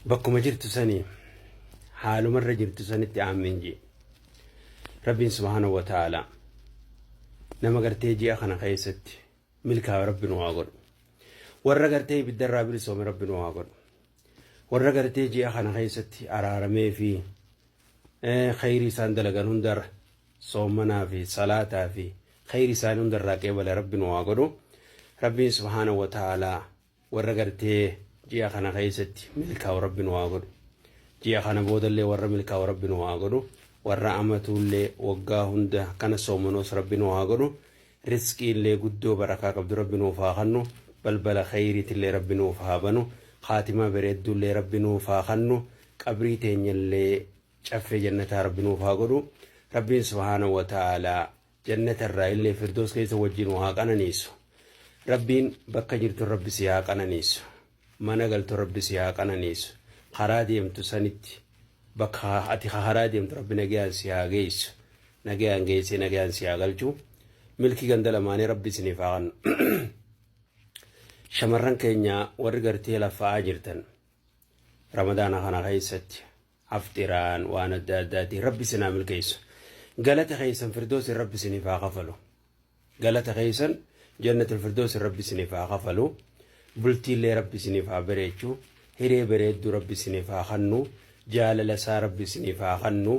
bakkuma jirtu sanii haalumarra jirtu sanitti aamin jee rabbiin subhaanahu wa ta'ala nama gartee ji'a kana keessatti milkaa rabbiin waa godhu warra gartee ibiddarraa bilisoome rabbiin waa godhu warra gartee ji'a kana keessatti araaramee fi khayrii isaan dalagan hundarra soomanaa fi salaataa fi khayrii isaan hundarraa qeebala rabbiin waa godhu rabbiin subhaanahu wa ta'ala warra gartee ji'a kana keessatti milkaa rabbiin waa godhu ji'a kana boodallee warra milkaa rabbiin waa godhu warra amatullee waggaa hunda kana soomanoos rabbiin waa godhu rizqiillee guddoo barakaa qabdu rabbiin ufaa kannu balbala khayriitillee rabbiin ufaa banu khaatima bareeddullee rabbiin ufaa kannu qabrii teenyallee caffee jannataa rabbiin ufaa godhu rabbiin subhaanahu wa ta'ala jannatarraa illee firdoos keessa wajjin waa qananiisu rabbiin bakka jirtu rabbi si haa qananiisu mana galtu rabbi si haa qananiisu karaa deemtu sanitti bakka ati karaa deemtu rabbi nagayaan si haa geessu nagayaan geessee nagayaan si haa galchu milki ganda lamaanii rabbi isiniif haa kennu shamarran keenya warri gartee laffa'aa jirtan ramadaana kana keessatti haftiraan waan adda addaatiin rabbi isinaa milkeessu galata keessan firdoosin rabbi isiniif haa kafalu galata keessan jannatul firdoos rabbi isiniif haa kafalu bultiillee rabbi isiniif haa bareechu hiree bareeddu rabbi isiniif haa kennu jaalala isaa rabbi isiniif haa kennu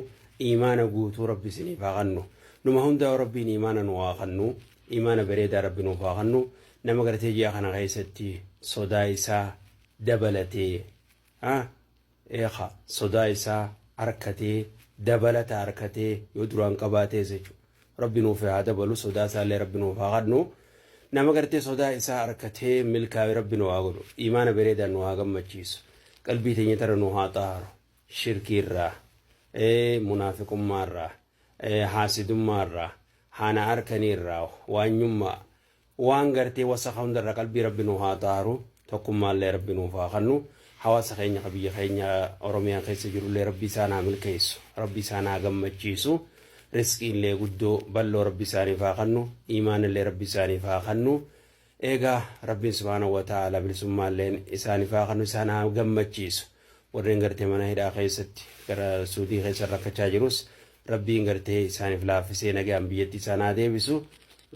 iimaana guutuu rabbi isiniif haa kennu numa hundaa rabbiin iimaana nu haa kennu iimaana bareedaa rabbi nuuf haa kennu nama gartee ji'a kana keessatti sodaa isaa dabalatee sodaa isaa harkatee dabalata harkatee yoo duraan qabaatee jechuudha rabbi nuuf haa dabalu sodaa isaallee rabbi nuuf haa kennu nama gartee sodaa isaa harkatee milkaa'e rabbi nu haa godhu iimaana bareedaa nu haa gammachiisu qalbii teenya tara nu haa xaaru shirkiirraa munaafiqummaarraa haasidummaarraa haana harkaniirraa waanyummaa waan gartee wasaqa hundarraa qalbii rabbi nu haa xaaru tokkummaallee rabbi nuuf haa kennu hawaasa keenya biyya keenya oromiyaa keessa jirullee rabbi isaan haa milkeessu rabbi isaan haa gammachiisu rizqiillee guddoo balloo rabbi isaaniif haa kennu iimaanillee rabbi isaaniif haa kennu eegaa rabbiin subhaanahu wa ta'ala bilisummaalleen isaaniif haa kennu isaan haa gammachiisu warreen gartee mana hidhaa keessatti gara suudii keessa rakkachaa jirus rabbiin gartee isaaniif laaffisee nagaan biyyatti isaan haa deebisu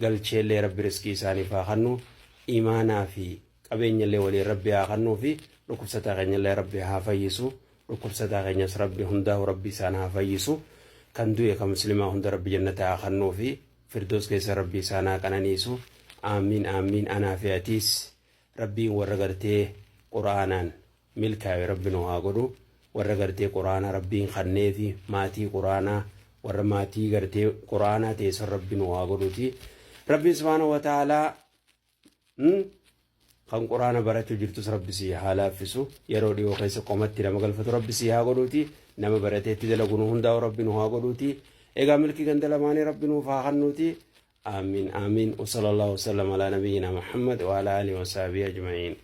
galcheellee rabbi rizqii isaaniif haa kennu iimaanaa fi qabeenyallee waliin rabbi haa kennuu fi dhukkubsataa keenyallee rabbi haa fayyisu dhukkubsataa keenyas rabbi hundaa rabbi isaan haa fayyisu kan du'e kan muslimaa hunda rabbi jannata haa kennuu fi firdoos keessa rabbi isaan haa qananiisu aamiin aamiin anaa fi atiis rabbiin warra gartee quraanaan milkaa'e rabbi nu haa godhu warra gartee quraana rabbiin kennee fi maatii quraanaa warra maatii gartee quraanaa teessan rabbi nu haa godhuti rabbiin subhaanahu wa ta'aalaa kan quraana barachuu jirtus rabbi si haa laaffisu yeroo dhiyoo keessa qomatti nama galfatu rabbi si haa godhuuti nama barateetti dalagu nu hundaa rabbi nu haa godhuuti egaa milki ganda lamaanii rabbi nuuf haa kennuuti aamiin aamiin wa sallallahu wasallam ala nabiyyina muhammad wa ala alihi wa sahbihi ajma'iin